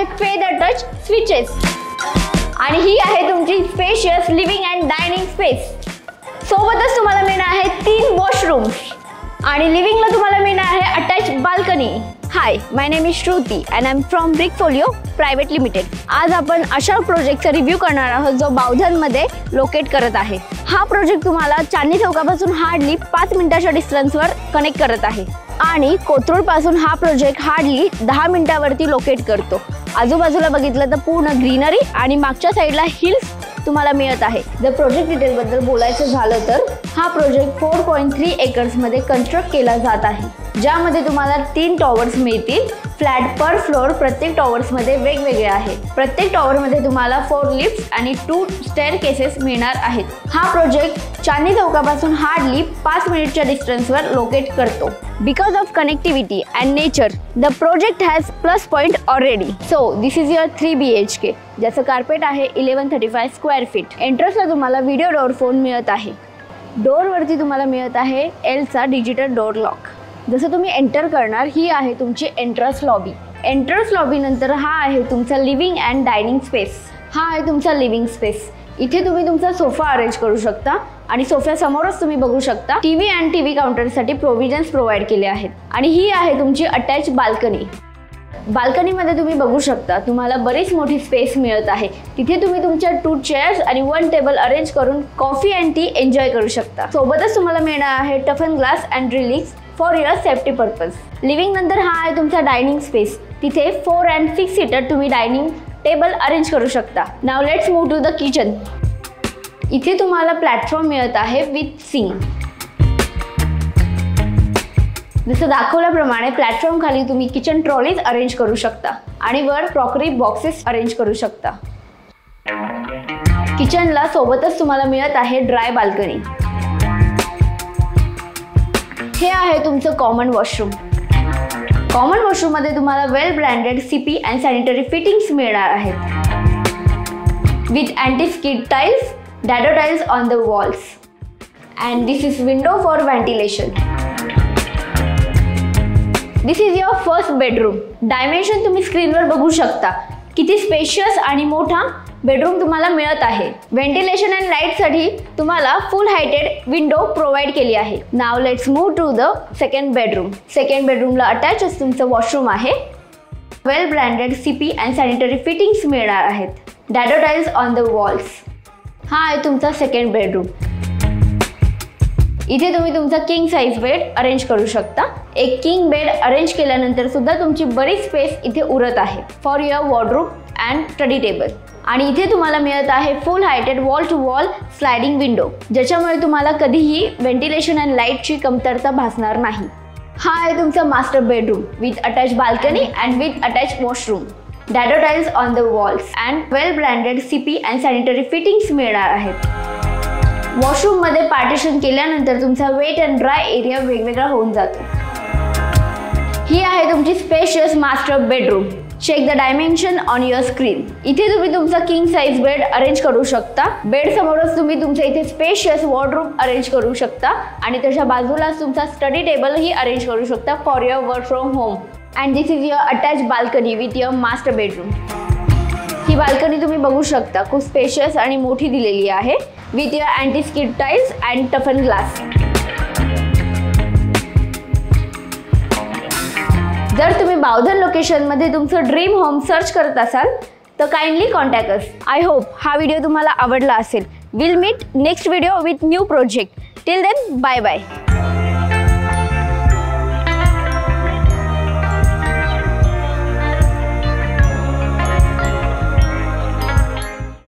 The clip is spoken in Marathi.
आहेत फेदर टच स्विचेस आणि ही आहे तुमची spacious living and dining space. सोबतच तुम्हाला मिळणार आहे 3 वॉशरूम्स आणि लिव्हिंगला तुम्हाला मिळणार आहे attach balcony. Hi, my name is Shruti and I am from Brickfolio private limited. आज आपण अशा प्रोजेक्टचा रिव्ह्यू करणार आहोत जो बावधनमध्ये लोकेट करत आहे। हा प्रोजेक्ट तुम्हाला चांदणी चौकापासून हार्डली 5 मिनिटाच्या डिस्टन्सवर कनेक्ट करत आहे आणि कोथरूड पासून हा प्रोजेक्ट हार्डली 10 मिनिटावरती लोकेट करतो। आजूबाजूला बघितलं तर पूर्ण ग्रीनरी आणि मागच्या साईडला हिल्स तुम्हाला मिळत आहे। जर प्रोजेक्ट डिटेल बद्दल बोलायचं झालं तर हा प्रोजेक्ट 4.3 एकर्स मध्ये कन्स्ट्रक्ट केला जात आहे, ज्यामध्ये तुम्हाला 3 टॉवर्स मिळतील। फ्लॅट पर फ्लोर प्रत्येक टॉवर्स मध्ये वेगवेगळे आहे। प्रत्येक टॉवर मध्ये तुम्हाला 4 लिफ्ट्स आणि 2 स्टेअरकेसेस मिळणार आहेत। हा प्रोजेक्ट चांदणी चौकापासून हार्डली 5 मिनिटच्या डिस्टन्सवर लोकेट करतो। Because of connectivity and nature the project has plus point already. So this is your 3 BHK ज्याचं कार्पेट आहे 1135 स्क्वेअर फीट। एंट्रन्सला तुम्हाला व्हिडिओ डोअर फोन मिळत आहे। डोअरवरती तुम्हाला मिळत आहे एलचा डिजिटल डोअर लॉक। जसं तुम्ही एंटर करणार ही आहे तुमची एंट्रन्स लॉबी। एंट्रन्स लॉबी नंतर हा आहे तुमचा लिव्हिंग अँड डायनिंग स्पेस। हा आहे तुमचा लिव्हिंग स्पेस। इथे तुम्ही तुमचा सोफा अरेंज करू शकता आणि सोफ्यासमोरच तुम्ही बघू शकता टीव्ही अँड टीव्ही काउंटरसाठी प्रोव्हिजन्स प्रोव्हाइड केले आहेत। आणि ही आहे तुमची अटॅच बाल्कनी। बाल्कनीमध्ये तुम्ही बघू शकता तुम्हाला बरीच मोठी स्पेस मिळत आहे। तिथे तुम्ही तुमच्या 2 चेअर्स आणि 1 टेबल अरेंज करून कॉफी अँड टी एन्जॉय करू शकता। सोबतच तुम्हाला मिळणार आहे टफन glass and railings for your safety purpose. Living नंतर हा आहे तुमचा डायनिंग स्पेस। तिथे 4 अँड 6 सीटर तुम्ही डायनिंग टेबल अरेंज करू शकता। Now let's move to the kitchen. इथे तुम्हाला प्लॅटफॉर्म मिळत आहे विथ सिंक। जसं दाखवल्याप्रमाणे प्लॅटफॉर्म खाली तुम्ही किचन ट्रॉलीज अरेंज करू शकता आणि वर क्रॉकरी बॉक्सेस अरेंज करू शकता। किचनला सोबतच तुम्हाला मिळत आहे ड्राय बाल्कनी। हे आहे तुमचं कॉमन वॉशरूम। कॉमन वॉशरूम मध्ये तुम्हाला well branded CP and sanitary fittings मिळणार आहेत with anti skid tiles, dado tiles on the walls and this is window for ventilation. This is your first bedroom. Dimension तुम्ही स्क्रीनवर बघू शकता किती स्पेशियस आणि मोठा बेडरूम तुम्हाला मिळत आहे। व्हेंटिलेशन अँड लाईटसाठी तुम्हाला फुल हायटेड विंडो प्रोव्हाइड केली आहे। Now let's move to the second bedroom. Second बेडरूमला अटॅच तुमचं वॉशरूम आहे। Well branded CP and sanitary fittings मिळणार आहेत। Dado tiles on the walls. हा आहे तुमचा सेकंड बेडरूम। इथे तुम्ही तुमचा किंग साइज बेड अरेंज करू शकता। एक किंग बेड अरेंज केल्यानंतर सुद्धा तुमची बरीच स्पेस इथे उरत आहे for your wardrobe and study table. आणि इथे तुम्हाला मिळत आहे full heighted wall to wall sliding window, ज्याच्यामुळे तुम्हाला कधीही व्हेंटिलेशन अँड लाईटची कमतरता भासणार नाही। हा आहे तुमचा master bedroom with attach balcony and with attach washroom, dado tiles on the walls and well branded CP and sanitary fittings मिळणार आहेत। वॉशरूम मध्ये पार्टिशन केल्यानंतर तुमचा वेट अँड ड्राय एरिया वेगवेगळा होऊन जातो। ही आहे तुमची spacious master bedroom. Check the dimension on your screen. इथे तुम्ही तुमचा किंग साइज बेड अरेंज करू शकता। बेड समोरच तुम्ही तुमच्या इथे स्पेशियस वॉर्डरोब अरेंज करू शकता आणि त्याच्या बाजूलाच तुमचा स्टडी टेबल ही अरेंज करू शकता for your work from home. And this is your attach balcony with your master bedroom. He balcony तुम्ही बघू शकता खूप स्पेशियस आणि मोठी दिलेली आहे with your anti skid tiles and टफन glass. जर तुम्ही बावधन लोकेशनमध्ये तुमचं ड्रीम होम सर्च करत असाल तर kindly contact us. I hope हा व्हिडिओ तुम्हाला आवडला असेल। Will meet next video with new project. Till then bye bye.